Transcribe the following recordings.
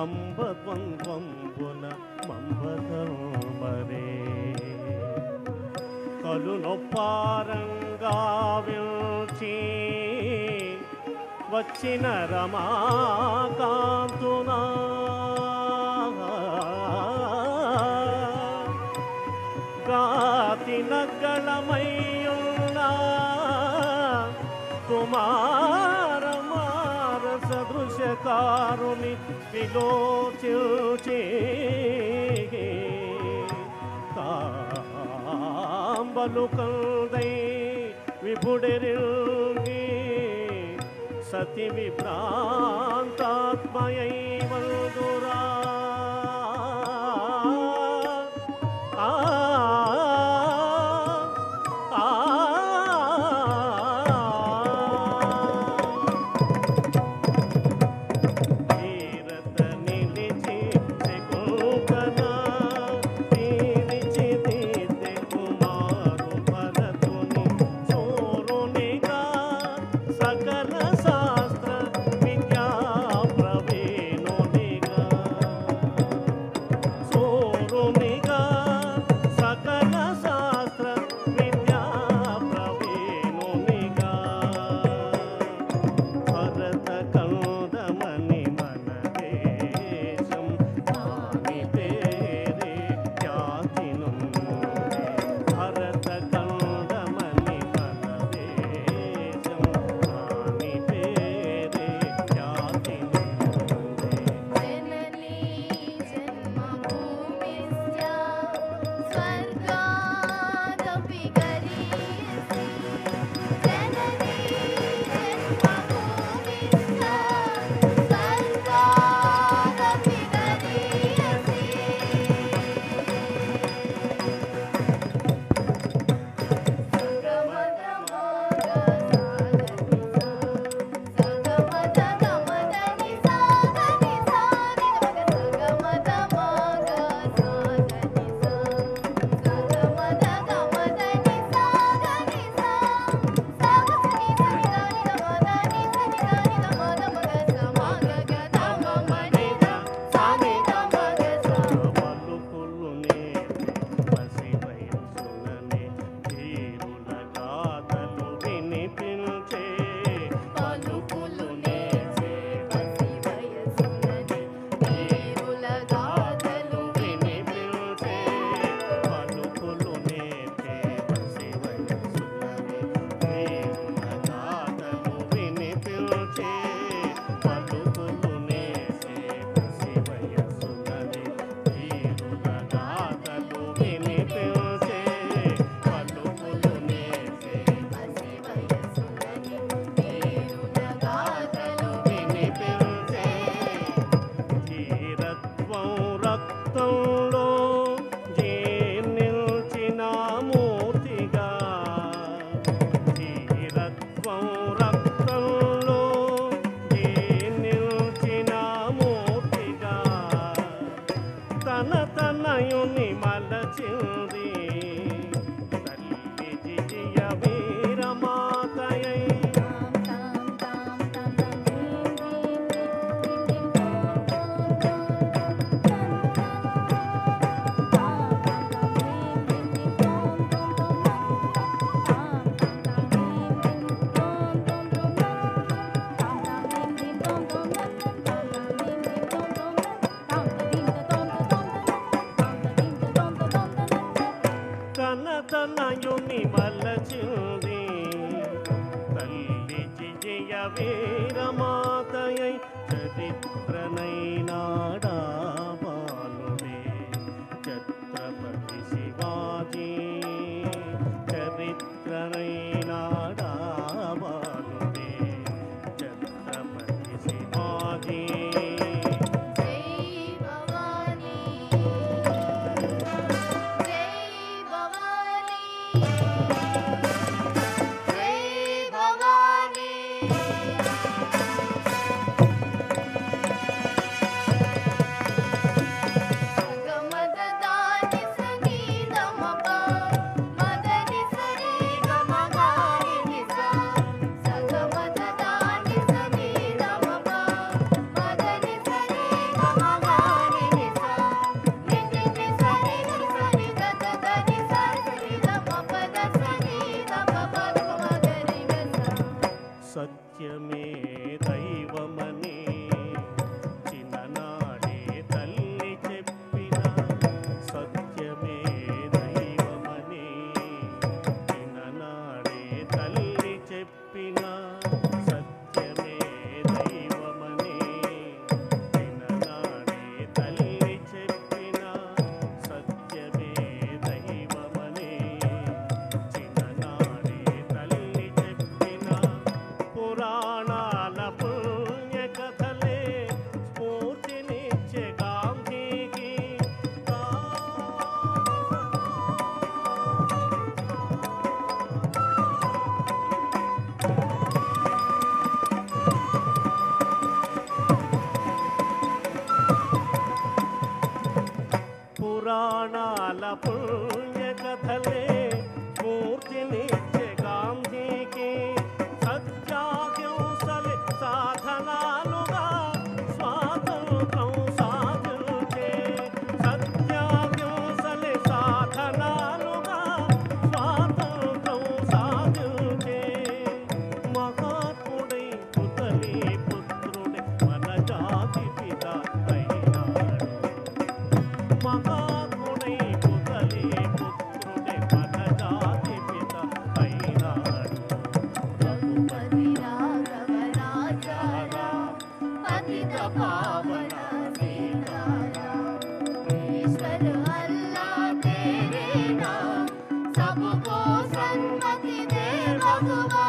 అంబద్వంద్వంబున మంబధర్మరే కలు నొప్పారంగా విల్చి వచ్చిన రమాకాంతునా గాతి నగ్గళమయ్యున్న కుమార మార సదృశకారుని విలోచించి తాంబలు కందై విభుడిరిల్గి సతి విభ్రాంతాత్మయై వల్దురా పురాణాల పుణ్య కథలే స్ఫూర్తినిచ్చే గాంధీకి సత్యాహింసలే సాధనాలుగా స్వాతంత్రం సాధించే సత్యాహింసలే సాధనాలుగా స్వాతంత్రం సాధించే మహాత్ముడై పుతలి పుత్రుడే మన జాతి పిత అయినాడు మహాత్ముడై పుతలి పుత్రుడే మన జాతి పిత అయినాడు రఘుపతి రాఘవ రాజారాం పతిత పావన సీతారాం ईश्वर अल्लाह तेरे नाम सबको सन्मति दे भगवान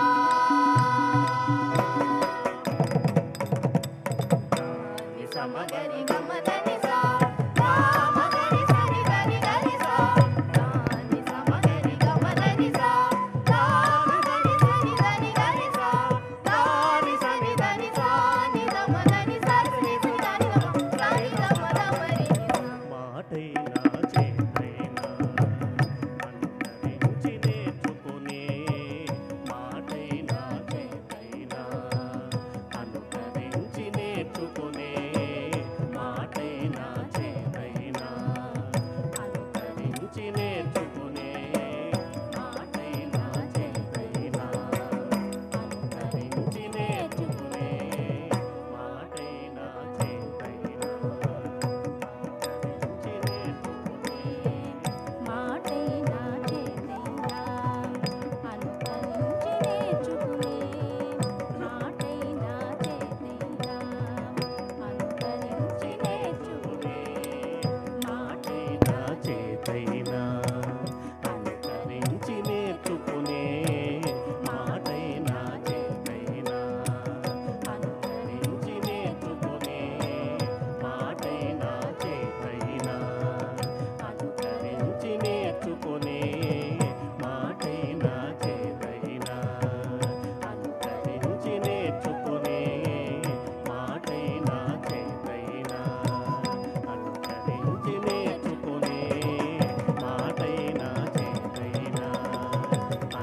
समगरि गमदनि सा रामगरि सरि गरि गरि सा रानि समगरि गमदनि सा रामगरि सरि गरि गरि सा रानि सरि गरि सा नि गमदनि सा श्री सुदानि गम सानि गमदमरि మాటైనా చేతైనా అనుకరించి నేర్చుకునే మాటైనా చేతైనా అనుకరించి నేర్చుకునే మాటైనా చేతైనా అనుకరించి నేర్చుకునే మాటైనా చేతైనా అనుకరించి నేర్చుకునే మాటైనా చేతైనా మాటైనా చేతైనా అనుకరించి నేర్చుకునే మాటైనా చేతైనా అనుకరించి నేర్చుకునే మాటైనా చేతైనా అనుకరించి నేర్చుకునే మాటైనా చేతైనా అనుకరించి నేర్చుకునే మాటైనా చేతైనా అనుకరించి నేర్చుకునే మాటైనా చేతైనా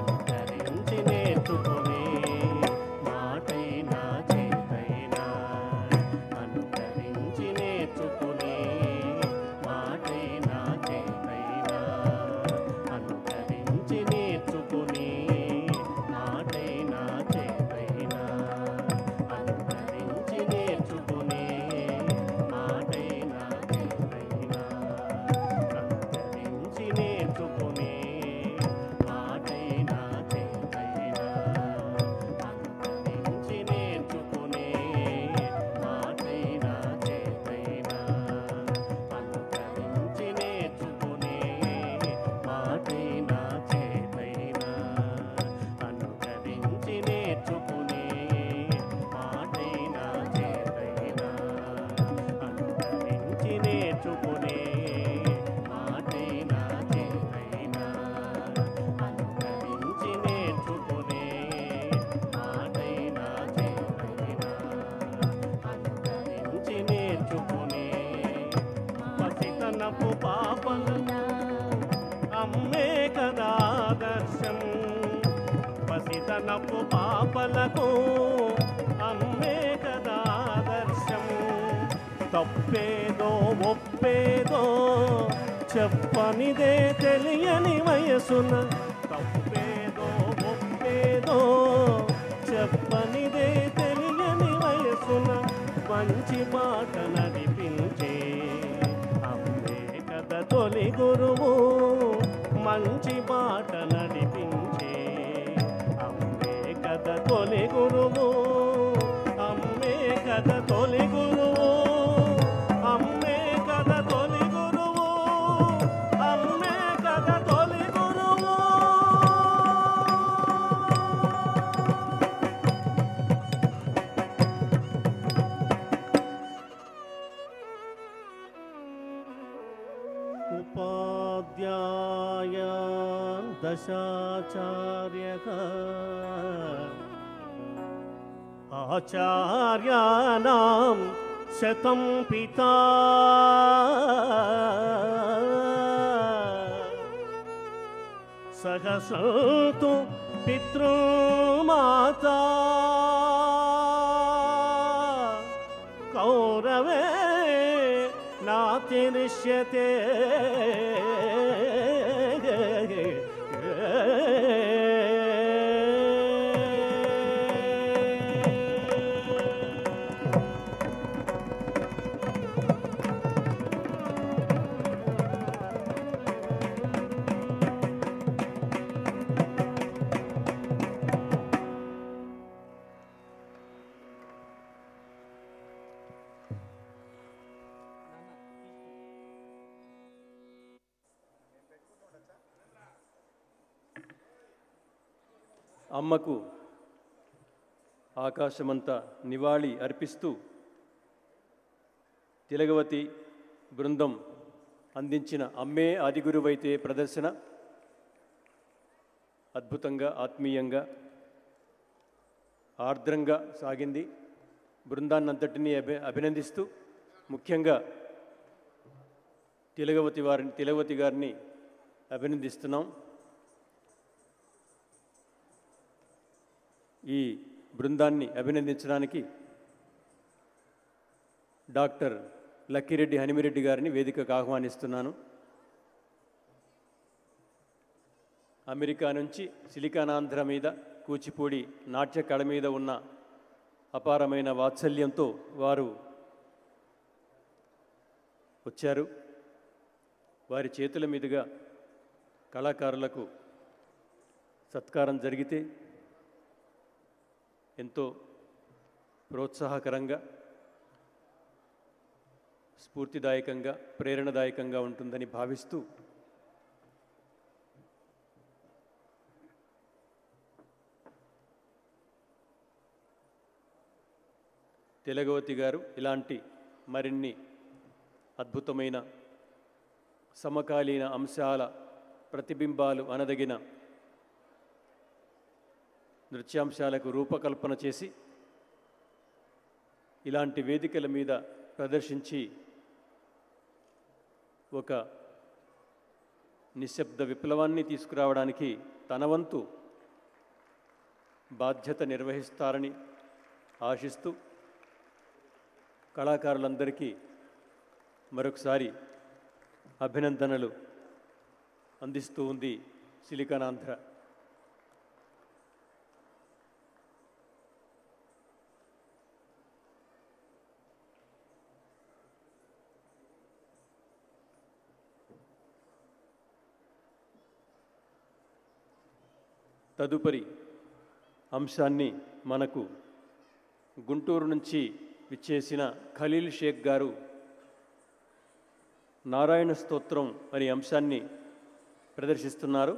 అనుకరించి నేర్చుకునే మాటైనా చేతైనా అనుకరించి నేర్చుకునే మాటైనా చేతైనా అనుకరించి నేర్చుకునే మాటైనా చేతైనా అనుకరించి నేర్చుకునే మాటైనా చేతైనా అనుకరించి నేర్చుకునే మాటైనా చేతైనా అనుకరించి నేర్చుకునే మాటైనా చేతైనా అనుకరించి నేర్చుకునే మాటైనా చేతైనా అనుకరించి నేర్చుకునే మాటైనా చేతైనా అనుకరించి నేర్చుకునే మాటైనా చేతైనా అనుకరించి నేర్చుకునే మాటైనా చేతైనా అనుకరించి నేర్చుకునే మాటైనా చేతైనా అనుకరించి నేర్చుకునే మాటైనా చేతైనా అనుకరించి నేర్చుకునే పసితనపు పాపలను అమ్మే కదా ఆదర్శం పసితనపు పాపలకు అమ్మే కదా ఆదర్శం తప్పేదో ఒప్పేదో చెప్పనిదే తెలియని వయసున తప్పేదో ఒప్పేదో చెప్పనిదే తెలియని వయసున మంచి మాట నడిపించే అమ్మే కథ తొలి గురువు మంచి మాట నడిపించే అమ్మే కథ తొలి గురువు అమ్మే కథ తొలి గురువు అమ్మే కథ తొలి గురువు అమ్మే కథ తొలి గురువు उपाध्यायान् दशाचार्यः आचार्याणां శతం పితా సహస్రతు పితృమాతా కౌరవే నాతిరిష్యతే అమ్మకు ఆకాశమంతా నివాళి అర్పిస్తూ తిలగవతి బృందం అందించిన అమ్మే ఆదిగురువైతే ప్రదర్శన అద్భుతంగా ఆత్మీయంగా ఆర్ద్రంగా సాగింది. బృందాన్నంతటినీ అభినందిస్తూ ముఖ్యంగా తిలగవతి గారిని అభినందిస్తున్నాం. ఈ బృందాన్ని అభినందించడానికి డాక్టర్ లక్కిరెడ్డి హనిమిరెడ్డి గారిని వేదికకు ఆహ్వానిస్తున్నాను. అమెరికా నుంచి సిలికానాంధ్ర మీద కూచిపూడి నాట్య కళ మీద ఉన్న అపారమైన వాత్సల్యంతో వారు వచ్చారు. వారి చేతుల మీదుగా కళాకారులకు సత్కారం జరిగితే ఎంతో ప్రోత్సాహకరంగా స్ఫూర్తిదాయకంగా ప్రేరణదాయకంగా ఉంటుందని భావిస్తూ తిలగవతి గారు ఇలాంటి మరిన్ని అద్భుతమైన సమకాలీన అంశాల ప్రతిబింబాలు అనదగిన నృత్యాంశాలకు రూపకల్పన చేసి ఇలాంటి వేదికల మీద ప్రదర్శించి ఒక నిశ్శబ్ద విప్లవాన్ని తీసుకురావడానికి తన వంతు బాధ్యత నిర్వహిస్తారని ఆశిస్తూ కళాకారులందరికీ మరొకసారి అభినందనలు అందిస్తూ ఉంది సిలికానాంధ్ర. తదుపరి అంశాన్ని మనకు గుంటూరు నుంచి విచ్చేసిన ఖలీల్ షేక్ గారు నారాయణ స్తోత్రం అనే అంశాన్ని ప్రదర్శిస్తున్నారు.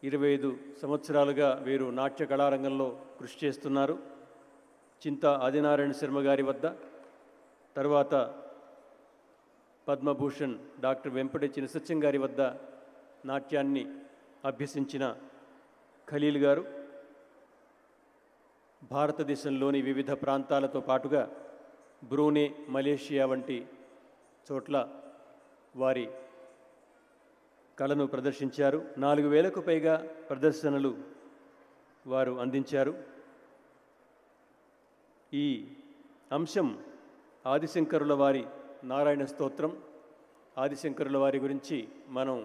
25 సంవత్సరాలుగా వీరు నాట్య కళారంగంలో కృషి చేస్తున్నారు. చింత ఆదినారాయణ శర్మ గారి వద్ద, తర్వాత పద్మభూషణ్ డాక్టర్ వెంపటి చినసత్యం గారి వద్ద నాట్యాన్ని అభ్యసించిన ఖలీల్ గారు భారతదేశంలోని వివిధ ప్రాంతాలతో పాటుగా బ్రూనె, మలేషియా వంటి చోట్ల వారి కళను ప్రదర్శించారు. 4000కు పైగా ప్రదర్శనలు వారు అందించారు. ఈ అంశం ఆదిశంకరుల వారి నారాయణ స్తోత్రం. ఆదిశంకరుల వారి గురించి మనం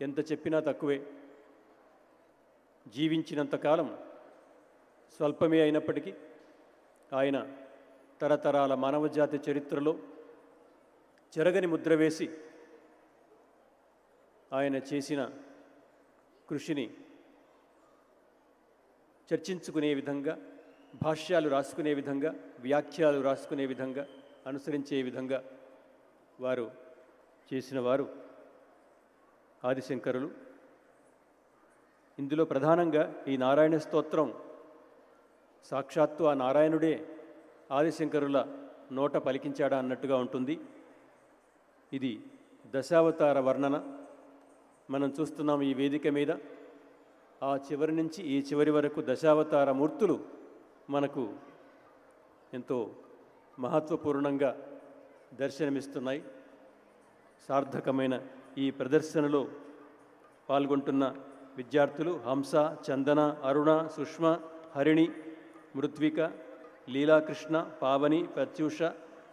ఎంత చెప్పినా తక్కువే. జీవించినంతకాలం స్వల్పమే అయినప్పటికీ ఆయన తరతరాల మానవజాతి చరిత్రలో చెరగని ముద్ర వేసి ఆయన చేసిన కృషిని చర్చించుకునే విధంగా, భాష్యాలు రాసుకునే విధంగా, వ్యాఖ్యలు రాసుకునే విధంగా, అనుసరించే విధంగా వారు చేసిన వారు ఆదిశంకరులు. ఇందులో ప్రధానంగా ఈ నారాయణ స్తోత్రం సాక్షాత్తు ఆ నారాయణుడే ఆదిశంకరుల నోట పలికించాడా అన్నట్టుగా ఉంటుంది. ఇది దశావతార వర్ణన మనం చూస్తున్నాం ఈ వేదిక మీద. ఆ చివరి నుంచి ఈ చివరి వరకు దశావతార మూర్తులు మనకు ఎంతో మహత్వపూర్ణంగా దర్శనమిస్తున్నాయి. సార్థకమైన ఈ ప్రదర్శనలో పాల్గొంటున్న విద్యార్థులు హంస, చందన, అరుణ, సుష్మ, హరిణి, మృత్విక, లీలాకృష్ణ, పావని, ప్రత్యూష,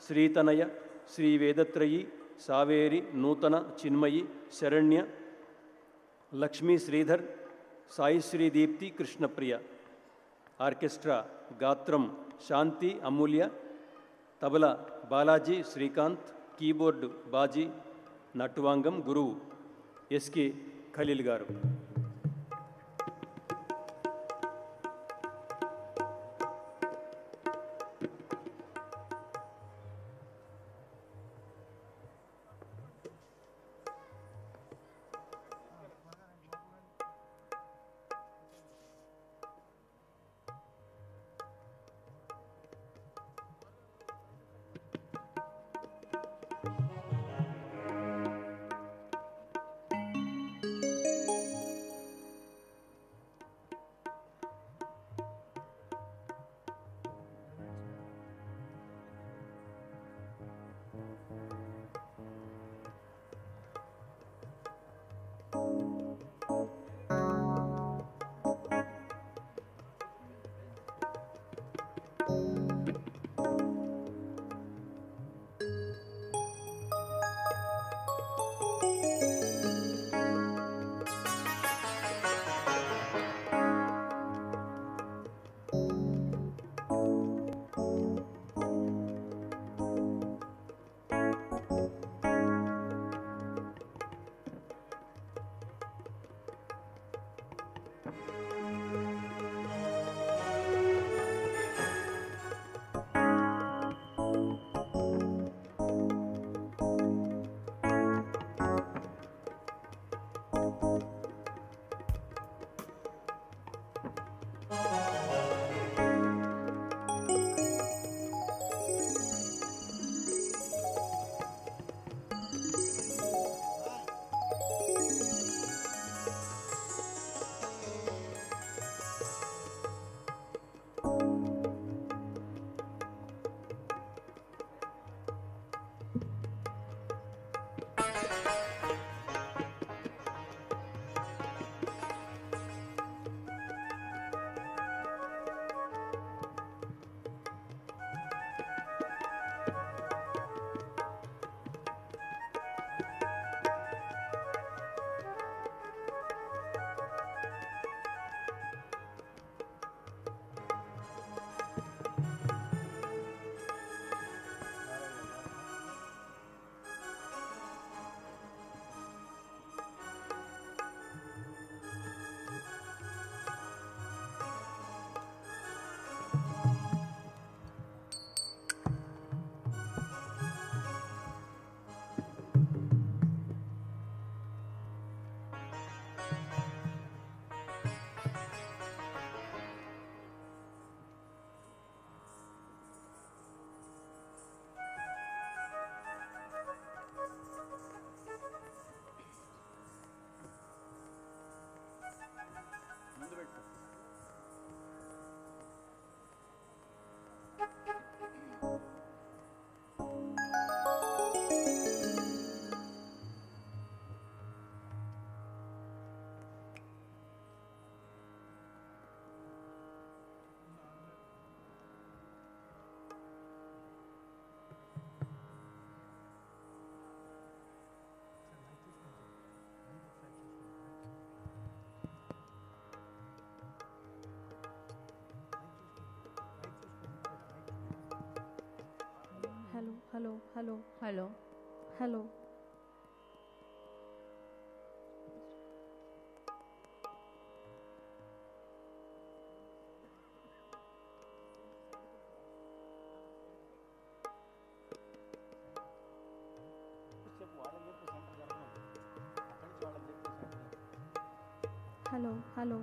శ్రీతనయ, శ్రీ వేదత్రయి, సావేరి, నూతన, చిన్మయి, శరణ్య, లక్ష్మీ శ్రీధర్, సాయిశ్రీ దీప్తి, కృష్ణప్రియ. ఆర్కెస్ట్రా గాత్రం శాంతి, అమూల్య, తబల బాలాజీ, శ్రీకాంత్, కీబోర్డు బాజీ, నటువాంగం గురువు ఎస్కే ఖలీల్ గారు. Hello hello hello hello hello hello